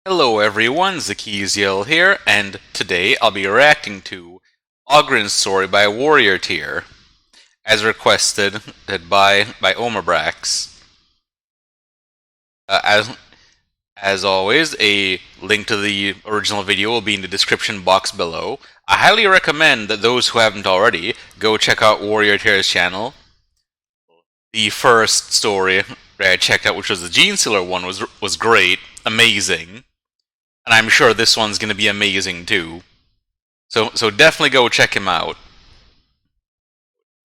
Hello everyone, Zakiziel here, and today I'll be reacting to Ogryn's story by Warrior Tier, as requested by Omerbrax. As always, a link to the original video will be in the description box below. I highly recommend that those who haven't already go check out Warrior Tier's channel. The first story that I checked out, which was the Gene Stealer one, was great, amazing. And I'm sure this one's going to be amazing too. So definitely go check him out.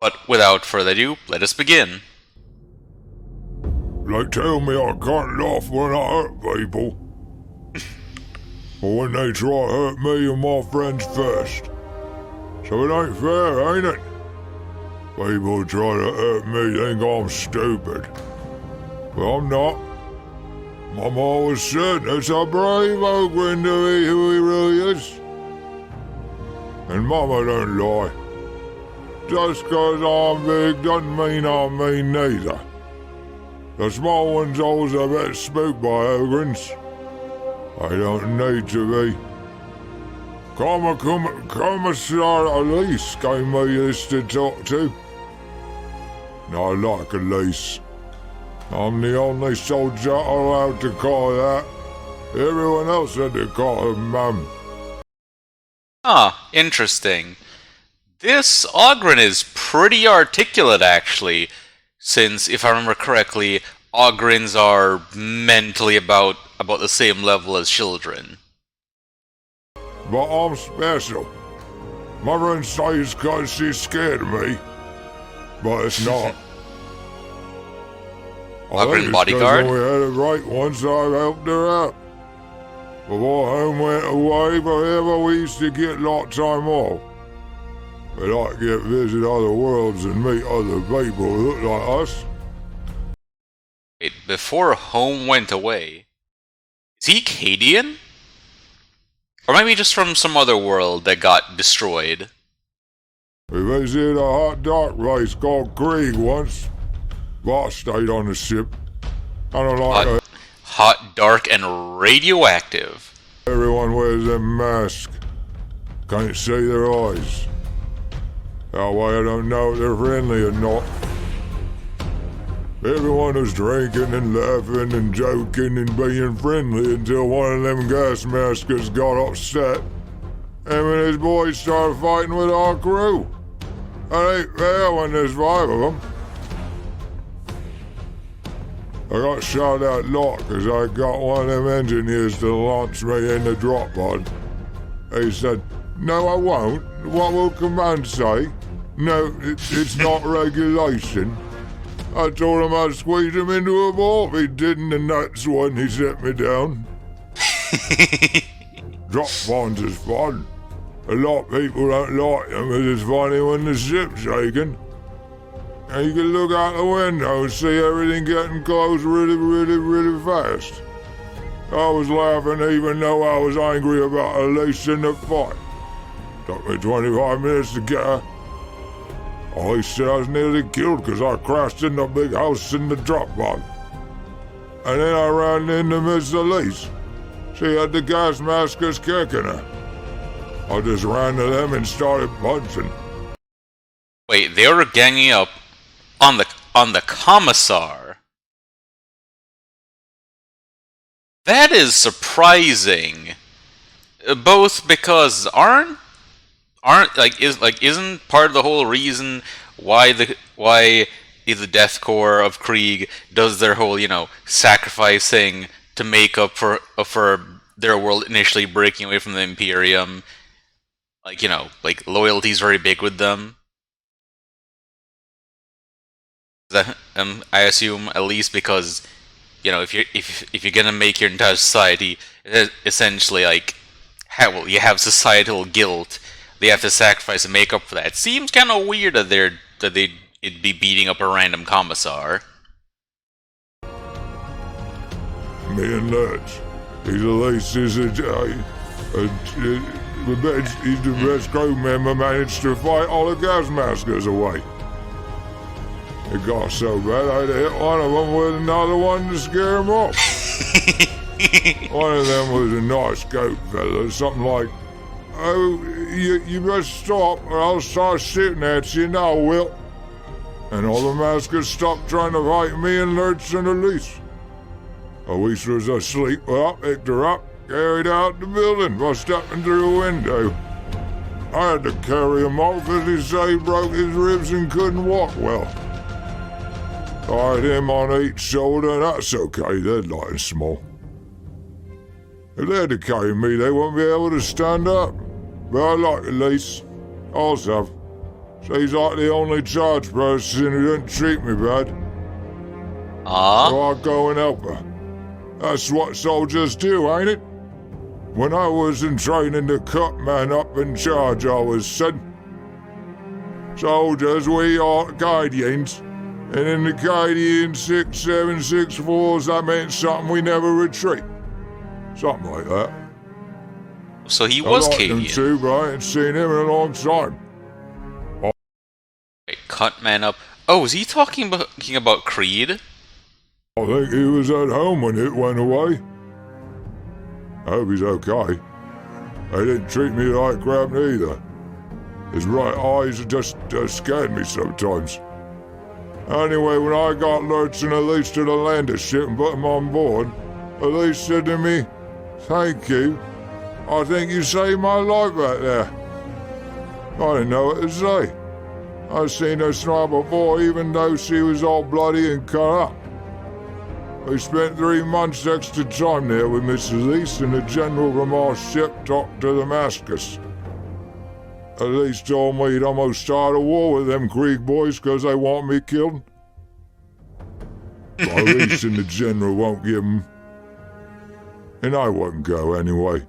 But without further ado, let us begin. They tell me I can't laugh when I hurt people. But when they try to hurt me and my friends first. So it ain't fair, ain't it? People try to hurt me, think I'm stupid. Well, I'm not. Mama always said it's a brave Ogryn to be who he really is. And Mama don't lie. Just 'cause I'm big doesn't mean I'm mean neither. The small ones always a bit spooked by Ogryns. I don't need to be. Commissar Elise gave me this to talk to. And I like Elise. I'm the only soldier allowed to call that. Everyone else had to call her Mum. Ah, interesting. This Ogryn is pretty articulate, actually, since, if I remember correctly, Ogryns are mentally about the same level as children. But I'm special. My friend says 'cause she's scared of me. But it's not. Ogryn bodyguard? When we had it right once, I helped her out. Before home went away forever, we used to get a lot of time off. We like to get visit other worlds and meet other people who look like us. Wait, before home went away, is he Cadian? Or maybe just from some other world that got destroyed? We visited a hot dark place called Krieg once. But I stayed on the ship. I don't like it. Hot, dark, and radioactive. Everyone wears a mask. Can't see their eyes. That way I don't know if they're friendly or not. Everyone was drinking and laughing and joking and being friendly until one of them gas maskers got upset. Him and his boys started fighting with our crew. It ain't fair when there's 5 of them. I got shot out lot because I got one of them engineers to launch me in the drop pod. He said, "No, I won't. What will command say? No, it's not regulation." I told him I'd squeeze him into a ball if he didn't, and that's when he set me down. Drop pods is fun. A lot of people don't like them because it's funny when the ship's shaking. And you can look out the window and see everything getting close really fast. I was laughing even though I was angry about Elise in the fight. Took me 25 minutes to get her. Elise said I was nearly killed because I crashed in the big house in the drop pod. And then I ran into Miss Elise. She had the gas maskers kicking her. I just ran to them and started punching. Wait, they were ganging up on the commissar. That is surprising. Both because isn't part of the whole reason why the Death Corps of Krieg does their whole, sacrificing to make up for their world initially breaking away from the Imperium. Loyalty is very big with them. I assume at least because, if you're gonna make your entire society essentially you have societal guilt, they have to sacrifice and make up for that. It seems kind of weird that they'd be beating up a random commissar. Me and Lurch. He's Elise's he's the best crew member, managed to fight all the gas maskers away. It got so bad I had to hit one of them with another one to scare him off. One of them was a nice goat fella, something like, "Oh, you best stop or I'll start shooting at you now, Will." And all the maskers stopped trying to fight me and Lurch and Elise. Elise was asleep, well, I picked her up, carried her out the building by stepping through a window. I had to carry him off because he said he broke his ribs and couldn't walk well. Tied him on each shoulder, and that's okay, they're light and small. If they had to carry me, they wouldn't be able to stand up. But I like Elise. Also, she's like the only charged person who didn't treat me bad. So I go and help her. That's what soldiers do, ain't it? When I was in training to cut man up in charge, I was said, "Soldiers, we are Guardians." And in the Guardian 6764s, that meant something, we never retreat. Something like that. So he was I liked him Cadian. too, but I ain't seen him in a long time. Wait, cut man up. Oh, is he talking about Creed? I think he was at home when it went away. I hope he's okay. They didn't treat me like crap either. His right eyes just scared me sometimes. Anyway, when I got Lurch and Elise to the lander ship and put them on board, Elise said to me, "Thank you. I think you saved my life back there." I didn't know what to say. I'd seen her smile before, even though she was all bloody and cut up. We spent 3 months extra time there with Miss Elise, and the general from our ship talked to the maskers. Elise told me he'd almost start a war with them Krieg boys because they want me killed. But Elise and the general won't give 'em. And I wouldn't go anyway.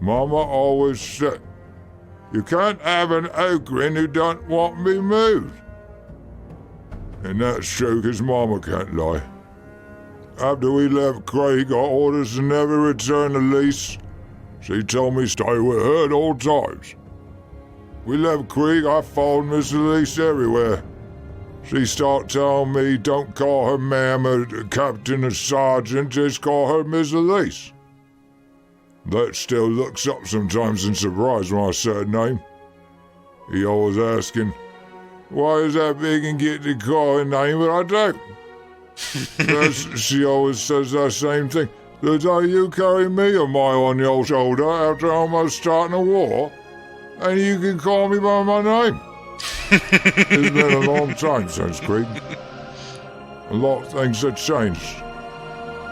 Mama always said, "You can't have an Ogryn who don't want me moved." And that's true, 'cause Mama can't lie. After we left Craig, got orders to never return to Elise. She told me stay with her at all times. We left Krieg, I followed Miss Elise everywhere. She started telling me don't call her ma'am or captain or sergeant, just call her Miss Elise. That still looks up sometimes in surprise when I say her name. He always asking, "Why is that big and get to call her name?" But I don't. She always says that same thing. "The day you carry me a mile on your shoulder after almost starting a war, and you can call me by my name." It's been a long time since Krieg. A lot of things have changed.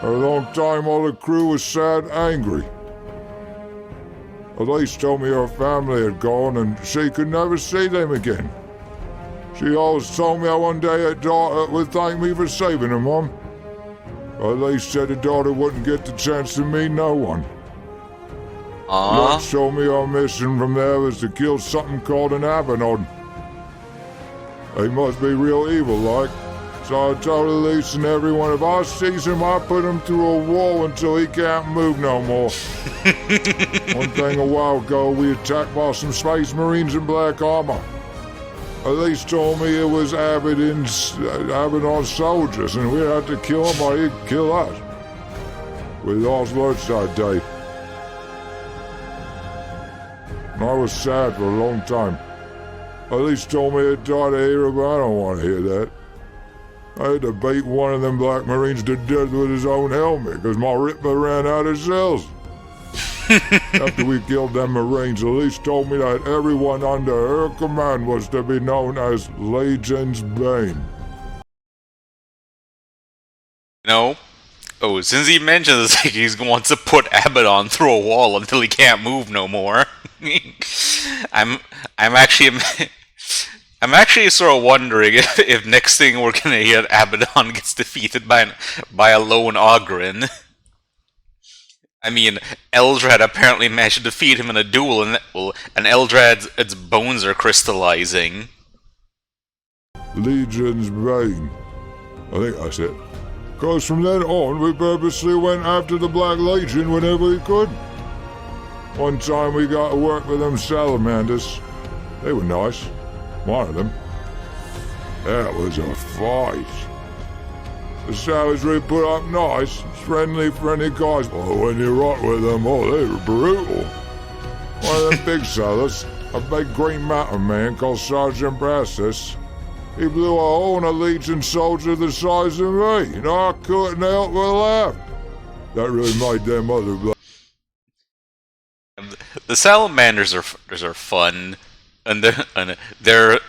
For a long time all the crew was sad and angry. Elise told me her family had gone and she could never see them again. She always told me that one day her daughter would thank me for saving her, Mom. Elise said her daughter wouldn't get the chance to meet no one. Lurch told me our mission from there was to kill something called an Abaddon. They must be real evil like. So I told Elise and everyone if I sees him, I put him through a wall until he can't move no more. One thing a while ago, we attacked by some space marines in black armor. Elise told me it was Abaddon soldiers and we had to kill them or he'd kill us. We lost Lurch that day. I was sad for a long time. Elise told me it died of hero, but I don't want to hear that. I had to beat one of them black marines to death with his own helmet because my Ripper ran out of cells. After we killed them marines, Elise told me that everyone under her command was to be known as Legion's Bane. No. Oh, since he mentioned this, like he wants to put Abaddon through a wall until he can't move no more. I'm actually sort of wondering if next thing we're gonna hear Abaddon gets defeated by a lone Ogryn. I mean, Eldrad apparently managed to defeat him in a duel, and Eldrad's bones are crystallizing. Legion's Bane. I think that's it. Because from then on, we purposely went after the Black Legion whenever we could. One time we got to work with them salamanders. They were nice. One of them. That was a fight. The savagery put up nice, friendly guys. But when you rock with them, oh, they were brutal. One of them big fellas, a big Green Mountain man called Sergeant Brassus. He blew a hole in a Legion soldier the size of me, and I couldn't help but laugh. That really made them other black. The salamanders are fun, and they're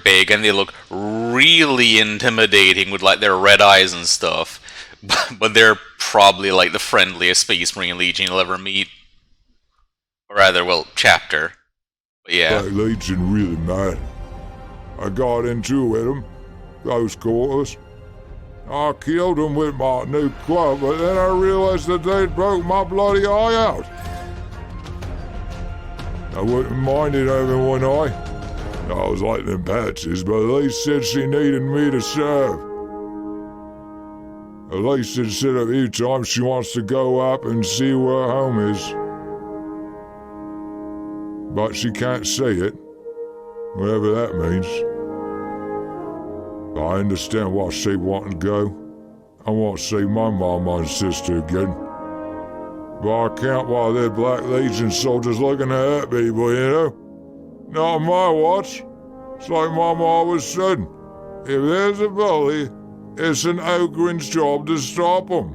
big and they look really intimidating with like their red eyes and stuff. But they're probably like the friendliest Space Marine Legion you'll ever meet, or rather, well, chapter. But yeah, Black Legion really mad. I got into it with them, close quarters. I killed them with my new club, but then I realized that they'd broke my bloody eye out. I wouldn't minded having one eye. I was like them patches, but Elise said she needed me to serve. Elise had said a few times she wants to go up and see where home is. But she can't see it, whatever that means. I understand why she wanted to go. I want to see my mama and sister again. But I can't while they're Black Legion soldiers looking to hurt people, you know? Not on my watch. It's like Mama always said. If there's a bully, it's an Ogryn's job to stop him.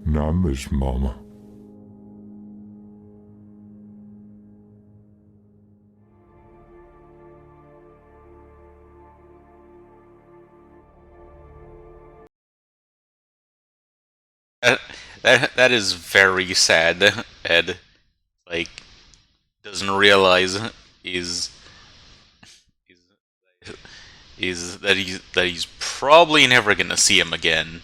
And I miss Mama. that is very sad. Ed, like, doesn't realize is that he's probably never gonna see him again.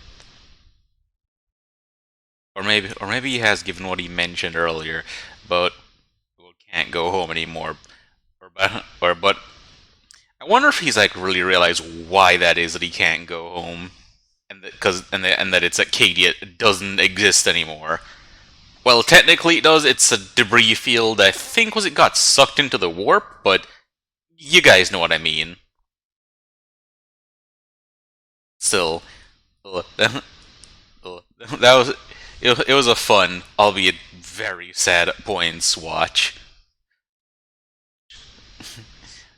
Or maybe he has, given what he mentioned earlier, but can't go home anymore. But I wonder if he's like really realized why that is that he can't go home, and that it's Acadia doesn't exist anymore. Well, technically it does. It's a debris field. I think it got sucked into the warp, but you guys know what I mean. Still, that was it was a fun, albeit very sad at points, watch.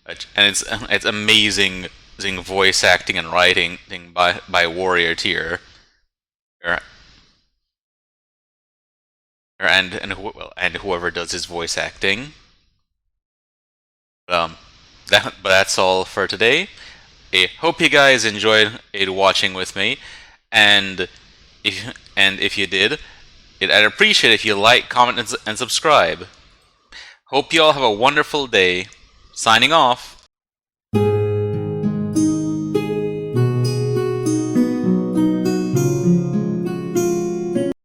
And it's amazing voice acting and writing by Warrior Tier. And whoever does his voice acting. But that's all for today. I hope you guys enjoyed watching with me, and if you did, I'd appreciate it if you like, comment, and subscribe. Hope you all have a wonderful day. Signing off.